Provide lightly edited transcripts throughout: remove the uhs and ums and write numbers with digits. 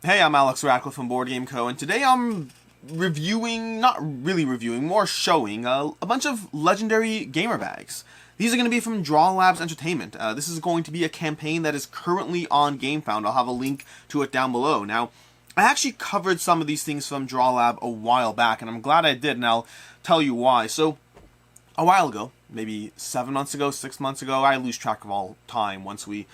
Hey, I'm Alex Radcliffe from Board Game Co. and today I'm reviewing, not really reviewing, more showing a bunch of legendary gamer bags. These are going to be from Drawlabs Entertainment. This is going to be a campaign that is currently on Gamefound. I'll have a link to it down below. Now, I actually covered some of these things from Drawlab a while back, and I'm glad I did, and I'll tell you why. So, a while ago, maybe 7 months ago, 6 months ago, I lose track of all time once we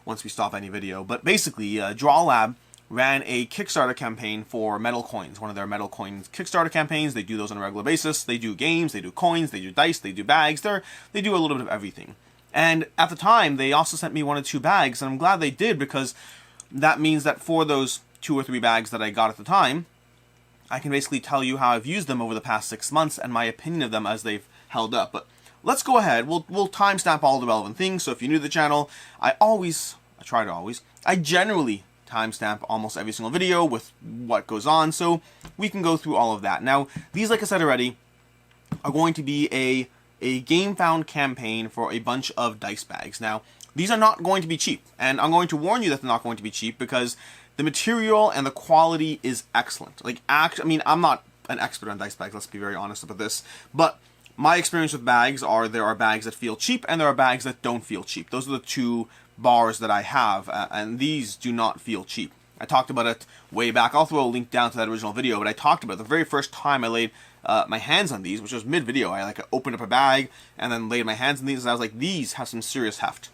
stop any video, but basically, Drawlab ran a Kickstarter campaign for metal coins, one of their metal coins Kickstarter campaigns. They do those on a regular basis. They do games, they do coins, they do dice, they do bags. They do a little bit of everything. And at the time, they also sent me 1 or 2 bags, and I'm glad they did because that means that for those 2 or 3 bags that I got at the time, I can basically tell you how I've used them over the past 6 months and my opinion of them as they've held up. But let's go ahead. We'll timestamp all the relevant things. So if you're new to the channel, I generally timestamp almost every single video with what goes on, so we can go through all of that. Now, these, like I said already, are going to be a Gamefound campaign for a bunch of dice bags. Now, these are not going to be cheap, and I'm going to warn you that they're not going to be cheap because the material and the quality is excellent. I mean, I'm not an expert on dice bags, let's be very honest about this, but my experience with bags are there are bags that feel cheap and there are bags that don't feel cheap. Those are the two bars that I have, and these do not feel cheap. I talked about it way back. I'll throw a link down to that original video, but I talked about it the very first time I laid my hands on these, which was mid-video. I opened up a bag and then laid my hands on these, and I was like, these have some serious heft.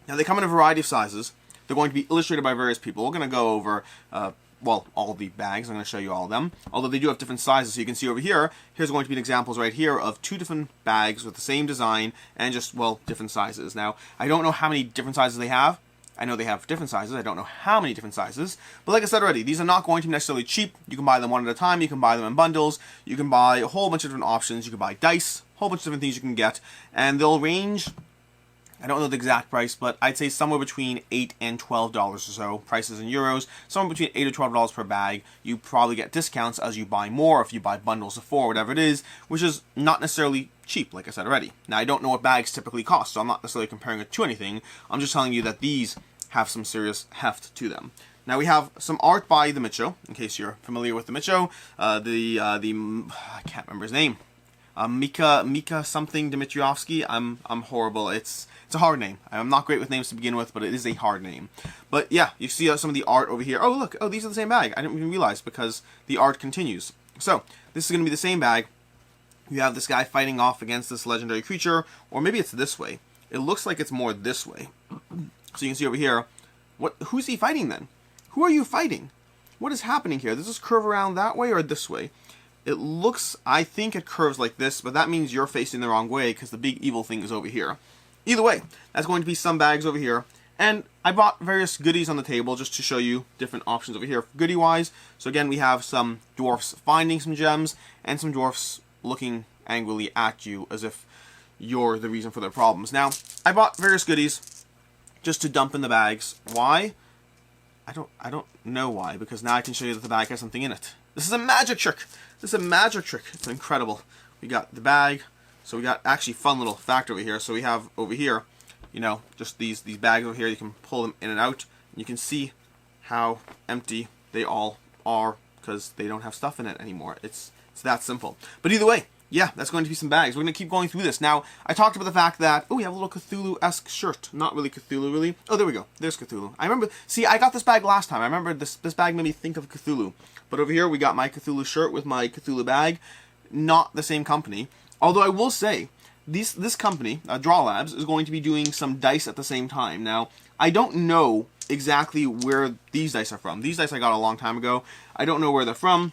Now, they come in a variety of sizes. They're going to be illustrated by various people. We're going to go over well, all the bags. I'm going to show you all of them. Although they do have different sizes, so you can see over here, here's going to be examples right here of 2 different bags with the same design and just, well, different sizes. Now, I don't know how many different sizes they have. I know they have different sizes. I don't know how many different sizes. But like I said already, these are not going to be necessarily cheap. You can buy them one at a time. You can buy them in bundles. You can buy a whole bunch of different options. You can buy dice, a whole bunch of different things you can get. And they'll range, I don't know the exact price, but I'd say somewhere between $8 and $12 or so. Prices in euros, somewhere between $8 or $12 per bag. You probably get discounts as you buy more, if you buy bundles of 4, whatever it is, which is not necessarily cheap, like I said already. Now, I don't know what bags typically cost, so I'm not necessarily comparing it to anything. I'm just telling you that these have some serious heft to them. Now, we have some art by the Micho, in case you're familiar with the Micho. I can't remember his name. Mika something Dmitrievsky. I'm horrible. It's a hard name. I'm not great with names to begin with, but it is a hard name. But yeah, you see some of the art over here. Oh, look. Oh, these are the same bag. I didn't even realize because the art continues. So, this is going to be the same bag. You have this guy fighting off against this legendary creature, or maybe it's this way. It looks like it's more this way. So you can see over here, who's he fighting then? Who are you fighting? What is happening here? Does this curve around that way or this way? It looks, I think it curves like this, but that means you're facing the wrong way because the big evil thing is over here. Either way, that's going to be some bags over here. And I bought various goodies on the table just to show you different options over here goodie-wise. So again, we have some dwarfs finding some gems and some dwarfs looking angrily at you as if you're the reason for their problems. Now, I bought various goodies just to dump in the bags. Why? I don't know why, because now I can show you that the bag has something in it. This is a magic trick. This is a magic trick. It's incredible. We got the bag. So we got actually fun little fact over here. So we have over here, you know, just these bags over here. You can pull them in and out. And you can see how empty they all are because they don't have stuff in it anymore. It's that simple. But either way, yeah, that's going to be some bags. We're going to keep going through this. Now, I talked about the fact that, oh, we have a little Cthulhu-esque shirt. Not really Cthulhu, really. Oh, there we go. There's Cthulhu. I remember, see, I got this bag last time. I remember this bag made me think of Cthulhu. But over here, we got my Cthulhu shirt with my Cthulhu bag. Not the same company. Although I will say, this company, Drawlabs, is going to be doing some dice at the same time. Now, I don't know exactly where these dice are from. These dice I got a long time ago. I don't know where they're from.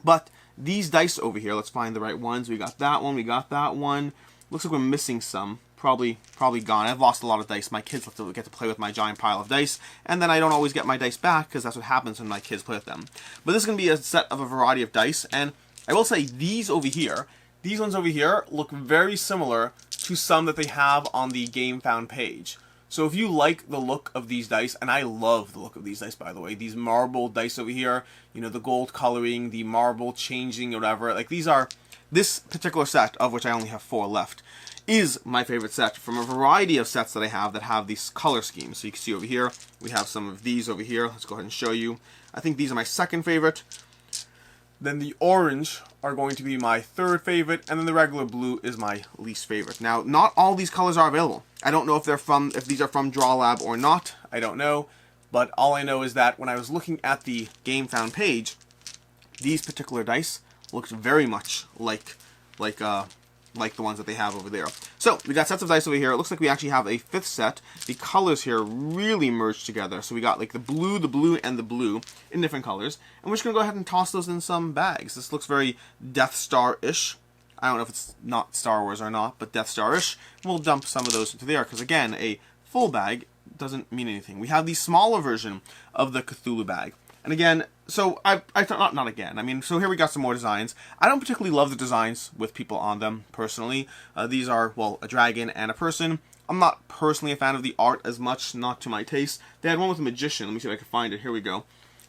But these dice over here, let's find the right ones. We got that one, we got that one. Looks like we're missing some. Probably gone. I've lost a lot of dice. My kids get to play with my giant pile of dice, and then I don't always get my dice back because that's what happens when my kids play with them. But this is going to be a set of a variety of dice, and I will say these ones over here look very similar to some that they have on the Gamefound page. So if you like the look of these dice, and I love the look of these dice, by the way, these marble dice over here, you know, the gold coloring, the marble changing, whatever, like this particular set, of which I only have 4 left, is my favorite set from a variety of sets that I have that have these color schemes. So you can see over here, we have some of these over here. Let's go ahead and show you. I think these are my second favorite. Then the orange are going to be my third favorite, and then the regular blue is my least favorite. Now, not all these colors are available. I don't know if these are from Drawlabs or not. I don't know, but all I know is that when I was looking at the Gamefound page, these particular dice looked very much like the ones that they have over there. So we got sets of dice over here. It looks like we actually have a 5th set. The colors here really merged together. So we got like the blue, and the blue in different colors. And we're just going to go ahead and toss those in some bags. This looks very Death Star-ish. I don't know if it's not Star Wars or not, but Death Star-ish. We'll dump some of those into there because, again, a full bag doesn't mean anything. We have the smaller version of the Cthulhu bag. And again, so I thought, not again. I mean, so here we got some more designs. I don't particularly love the designs with people on them, personally. These are, well, a dragon and a person. I'm not personally a fan of the art as much, not to my taste. They had one with a magician. Let me see if I can find it. Here we go.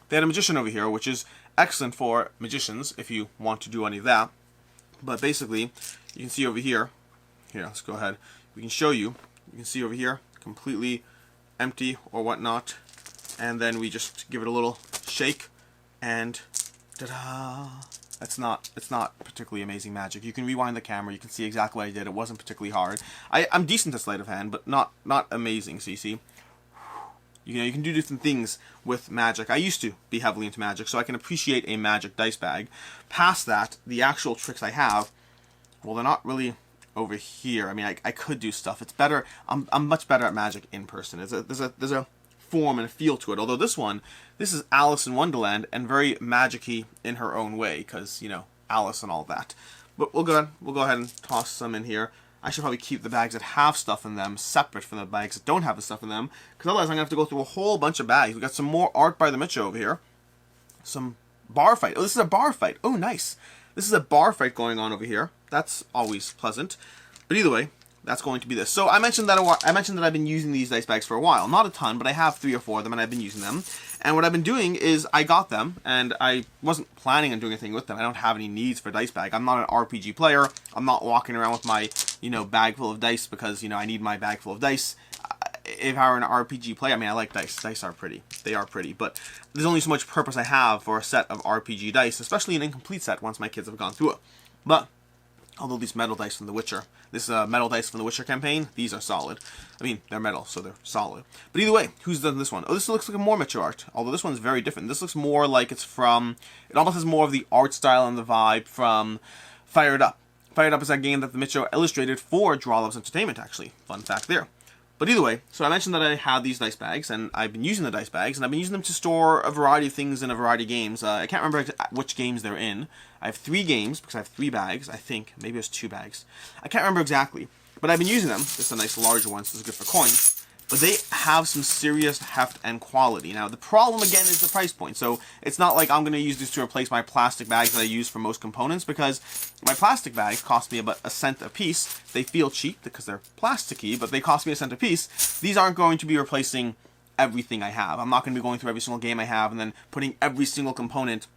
They had a magician over here, which is excellent for magicians, if you want to do any of that. But basically, you can see over here. Here, let's go ahead. We can show you. You can see over here, completely empty or whatnot. And then we just give it a little shake, and ta-da! It's not particularly amazing magic. You can rewind the camera, you can see exactly what I did. It wasn't particularly hard. I'm decent at sleight of hand, but not amazing. So you see, you can do different things with magic. I used to be heavily into magic, so I can appreciate a magic dice bag. Past that, the actual tricks I have, well, they're not really over here. I mean, I could do stuff. It's better. I'm much better at magic in person. There's a form and feel to it. Although this is Alice in Wonderland and very magic-y in her own way, because, you know, Alice and all that. But we'll go ahead and toss some in here. I should probably keep the bags that have stuff in them separate from the bags that don't have the stuff in them, because otherwise I'm going to have to go through a whole bunch of bags. We got some more art by the Mitchell over here. Some bar fight. Oh, this is a bar fight. Oh, nice. This is a bar fight going on over here. That's always pleasant. But either way, that's going to be this. So I mentioned that I've been using these dice bags for a while. Not a ton, but I have 3 or 4 of them, and I've been using them. And what I've been doing is I got them, and I wasn't planning on doing anything with them. I don't have any needs for dice bag. I'm not an RPG player. I'm not walking around with my, bag full of dice because, I need my bag full of dice. If I were an RPG player, I mean, I like dice. Dice are pretty. They are pretty. But there's only so much purpose I have for a set of RPG dice, especially an incomplete set once my kids have gone through it. But although these metal dice from The Witcher, this metal dice from The Witcher campaign, these are solid. I mean, they're metal, so they're solid. But either way, who's done this one? Oh, this looks like a more mature art, although this one's very different. This looks more like it's from, it almost has more of the art style and the vibe from Fired Up. Fired Up is that game that the Mitchell illustrated for Drawlabs Entertainment, actually. Fun fact there. But either way, so I mentioned that I have these dice bags, and I've been using the dice bags, and I've been using them to store a variety of things in a variety of games. I can't remember which games they're in. I have 3 games, because I have 3 bags, I think. Maybe it was 2 bags. I can't remember exactly. But I've been using them. This is a nice large one, so it's good for coins. But they have some serious heft and quality. Now, the problem, again, is the price point. So it's not like I'm going to use this to replace my plastic bags that I use for most components, because my plastic bags cost me about 1 cent a piece. They feel cheap because they're plasticky, but they cost me 1 cent a piece. These aren't going to be replacing everything I have. I'm not going to be going through every single game I have and then putting every single component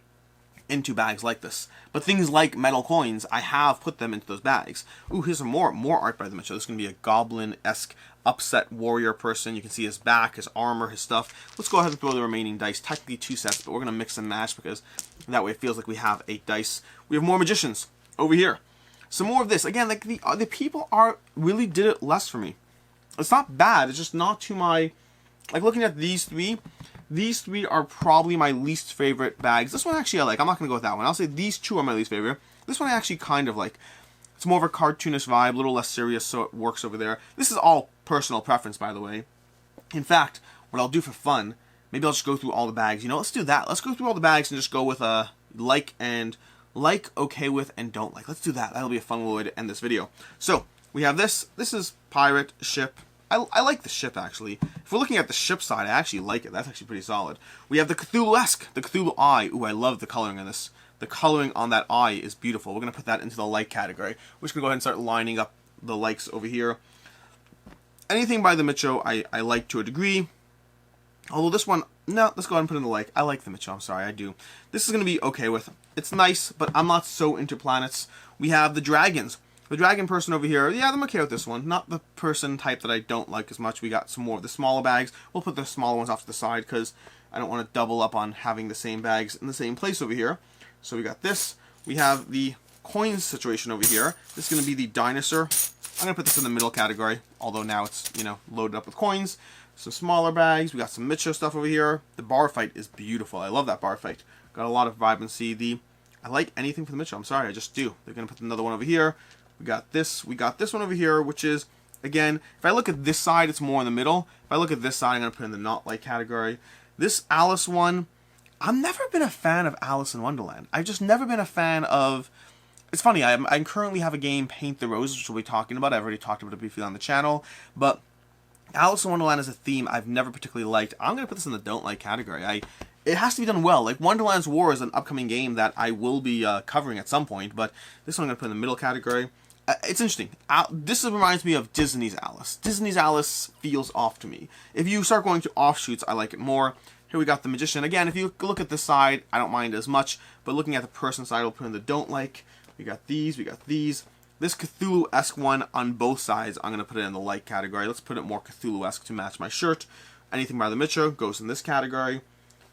into bags like this. But things like metal coins, I have put them into those bags. Ooh, here's some more art by the Mitchell. This is going to be a goblin-esque upset warrior person. You can see his back, his armor, his stuff. Let's go ahead and throw the remaining dice. Technically 2 sets, but we're going to mix and match because that way it feels like we have 8 dice. We have more magicians over here. Some more of this. Again, like the people really did it less for me. It's not bad. It's just not to my... Like, looking at these 3, these 3 are probably my least favorite bags. This one actually I like. I'm not going to go with that one. I'll say these 2 are my least favorite. This one I actually kind of like. It's more of a cartoonish vibe, a little less serious, so it works over there. This is all personal preference, by the way. In fact, what I'll do for fun, maybe I'll just go through all the bags. Let's do that. Let's go through all the bags and just go with like, okay with, and don't like. Let's do that. That'll be a fun way to end this video. So, we have this. This is pirate, ship. I like the ship, actually. If we're looking at the ship side, I actually like it. That's actually pretty solid. We have the Cthulhu-esque, the Cthulhu eye. Ooh, I love the coloring on this. The coloring on that eye is beautiful. We're going to put that into the like category. We're just going to go ahead and start lining up the likes over here. anything by the Mitcho I like to a degree. Although this one, no, let's go ahead and put in the like. I like the Mitcho, I'm sorry, I do. This is going to be okay with. It's nice, but I'm not so into planets. We have the dragons. The dragon person over here, yeah, I'm okay with this one. Not the person type that I don't like as much. We got some more of the smaller bags. We'll put the smaller ones off to the side because I don't want to double up on having the same bags in the same place over here. So we got this. We have the coins situation over here. This is going to be the dinosaur. I'm going to put this in the middle category, although now it's, you know, loaded up with coins. Some smaller bags. We got some Mitcho stuff over here. The bar fight is beautiful. I love that bar fight. Got a lot of vibrancy. I like anything for the Mitcho. I'm sorry, I just do. They're going to put another one over here. We got this one over here, which is, again, if I look at this side, it's more in the middle. If I look at this side, I'm going to put in the not like category. This Alice one, I've never been a fan of Alice in Wonderland. I've just never been a fan of... It's funny, I currently have a game, Paint the Roses, which we'll be talking about. I've already talked about it briefly on the channel. But Alice in Wonderland as a theme, I've never particularly liked. I'm going to put this in the don't like category. It has to be done well. Like, Wonderland's War is an upcoming game that I will be covering at some point. But this one I'm going to put in the middle category. It's interesting. This reminds me of Disney's Alice. Disney's Alice feels off to me. If you start going to offshoots, I like it more. Here we got the Magician. Again, if you look at this side, I don't mind as much. But looking at the person side, we'll put in the don't like. We got these, we got these. This Cthulhu-esque one on both sides, I'm going to put it in the like category. Let's put it more Cthulhu-esque to match my shirt. Anything by the Mitcho goes in this category.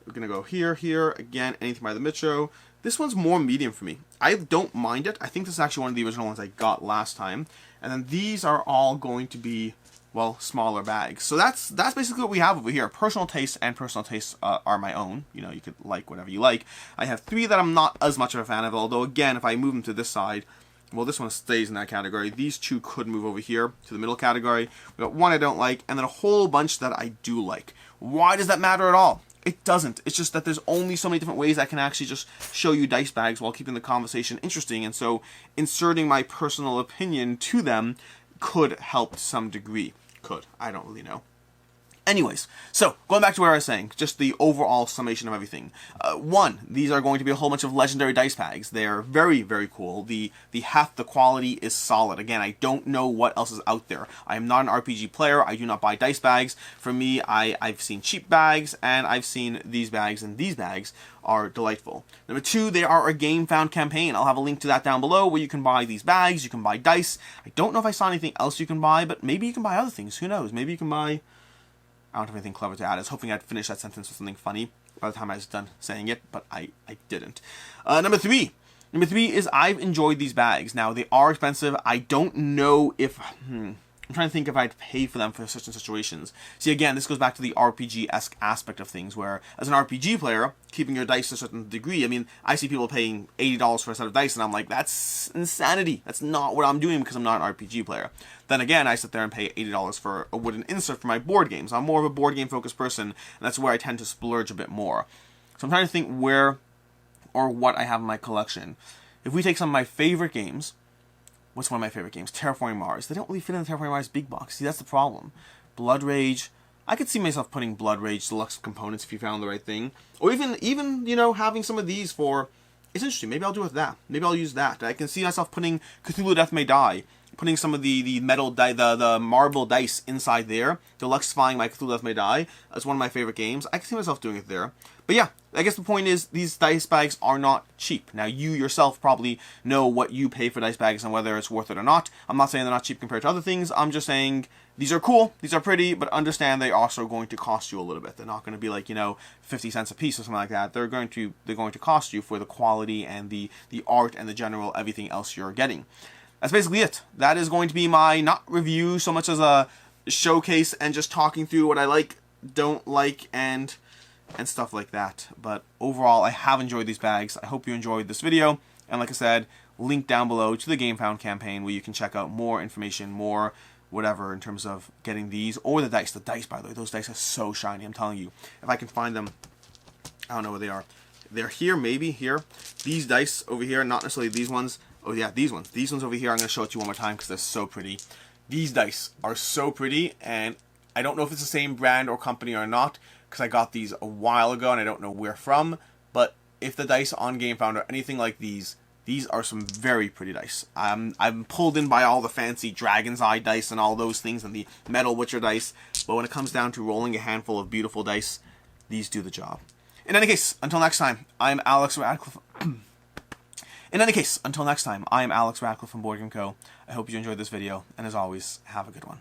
We're going to go here, here. Again, anything by the Mitcho. This one's more medium for me. I don't mind it. I think this is actually one of the original ones I got last time. And then these are all going to be, well, smaller bags. So that's basically what we have over here. Personal tastes and personal tastes are my own. You know, you could like whatever you like. I have 3 that I'm not as much of a fan of, although again, if I move them to this side, well, this one stays in that category. These 2 could move over here to the middle category. We got 1 I don't like, and then a whole bunch that I do like. Why does that matter at all? It doesn't. It's just that there's only so many different ways I can actually just show you dice bags while keeping the conversation interesting, and so inserting my personal opinion to them could help to some degree. Could. I don't really know. Anyways, so going back to where I was saying, just the overall summation of everything. 1, these are going to be a whole bunch of legendary dice bags. They're very, very cool. The heft, the quality is solid. Again, I don't know what else is out there. I am not an RPG player. I do not buy dice bags. For me, I've seen cheap bags, and I've seen these bags, and these bags are delightful. Number 2, they are a Gamefound campaign. I'll have a link to that down below where you can buy these bags, you can buy dice. I don't know if I saw anything else you can buy, but maybe you can buy other things. Who knows? Maybe you can buy... I don't have anything clever to add. I was hoping I'd finish that sentence with something funny by the time I was done saying it, but I didn't. Number 3. Number 3 is I've enjoyed these bags. Now, they are expensive. I don't know if... I'm trying to think if I'd pay for them for certain situations. See, again, this goes back to the RPG-esque aspect of things, where, as an RPG player, keeping your dice to a certain degree, I mean, I see people paying $80 for a set of dice, and I'm like, that's insanity. That's not what I'm doing because I'm not an RPG player. Then again, I sit there and pay $80 for a wooden insert for my board games. I'm more of a board game-focused person, and that's where I tend to splurge a bit more. So I'm trying to think where or what I have in my collection. If we take some of my favorite games... What's one of my favorite games? Terraforming Mars. They don't really fit in the Terraforming Mars big box. See, that's the problem. Blood Rage. I could see myself putting Blood Rage deluxe components if you found the right thing. Or even you know, having some of these for... It's interesting. Maybe I'll do with that. Maybe I'll use that. I can see myself putting Cthulhu Death May Die. Putting some of the metal the marble dice inside there. Deluxifying my Cthulhu Death May Die. That's one of my favorite games. I can see myself doing it there. But yeah, I guess the point is, these dice bags are not cheap. Now, you yourself probably know what you pay for dice bags and whether it's worth it or not. I'm not saying they're not cheap compared to other things. I'm just saying, these are cool, these are pretty, but understand they're also going to cost you a little bit. They're not going to be like, you know, 50 cents a piece or something like that. They're going to cost you for the quality and the art and the general everything else you're getting. That's basically it. That is going to be my, not review so much as a showcase and just talking through what I like, don't like, and stuff like that. But overall, I have enjoyed these bags. I hope you enjoyed this video. And like I said, link down below to the Gamefound campaign where you can check out more information, more whatever in terms of getting these, or the dice. The dice, by the way, those dice are so shiny, I'm telling you. If I can find them, I don't know where they are. They're here, maybe, here. These dice over here, not necessarily these ones. Oh yeah, these ones. These ones over here, I'm going to show it to you one more time because they're so pretty. These dice are so pretty, and I don't know if it's the same brand or company or not, because I got these a while ago and I don't know where from, but if the dice on Gamefound are anything like these, these are some very pretty dice. I'm pulled in by all the fancy Dragon's Eye dice and all those things and the Metal Witcher dice, but when it comes down to rolling a handful of beautiful dice, these do the job. In any case, until next time, I'm Alex Radcliffe. Until next time, I am Alex Radcliffe from Board Game Co. I hope you enjoyed this video, and as always, have a good one.